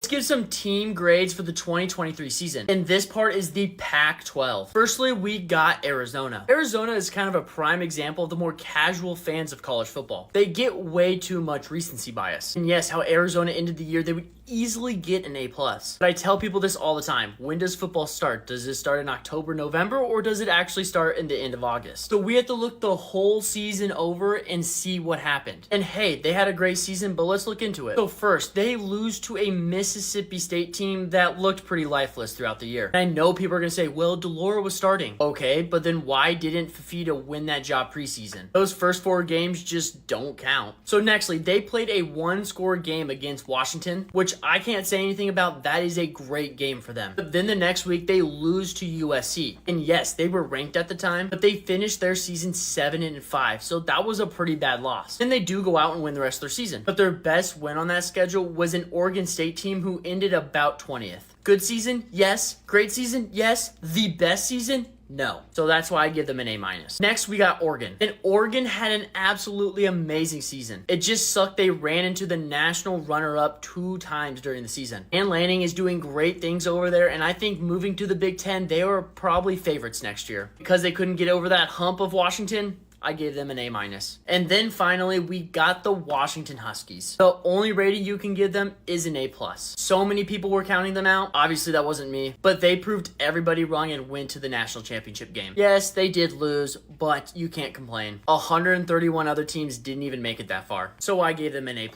Let's give some team grades for the 2023 season. And this part is the Pac-12. Firstly, we got Arizona. Arizona is kind of a prime example of the more casual fans of college football. They get way too much recency bias. And yes, how Arizona ended the year, they would easily get an A+. But I tell people this all the time. When does football start? Does it start in October, November, or does it actually start in the end of August? So we have to look the whole season over and see what happened. And hey, they had a great season, but let's look into it. So first, they lose to a Mississippi State team that looked pretty lifeless throughout the year. And I know people are going to say, well, Delora was starting. Okay, but then why didn't Fifita win that job preseason? Those first 4 games just don't count. So nextly, they played a 1-score game against Washington, which I can't say anything about. That is a great game for them. But then the next week, they lose to USC. And yes, they were ranked at the time, but they finished their season 7-5. So that was a pretty bad loss. And they do go out and win the rest of their season. But their best win on that schedule was an Oregon State team who ended about 20th. Good season? Yes. Great season? Yes. The best season? No. So that's why I give them an A-. Next, we got Oregon. And Oregon had an absolutely amazing season. It just sucked they ran into the national runner-up 2 times during the season. And Lanning is doing great things over there, and I think moving to the Big Ten, they are probably favorites next year. Because they couldn't get over that hump of Washington, I gave them an A-. And then finally, we got the Washington Huskies. The only rating you can give them is an A+. So many people were counting them out. Obviously, that wasn't me. But they proved everybody wrong and went to the national championship game. Yes, they did lose, but you can't complain. 131 other teams didn't even make it that far. So I gave them an A+.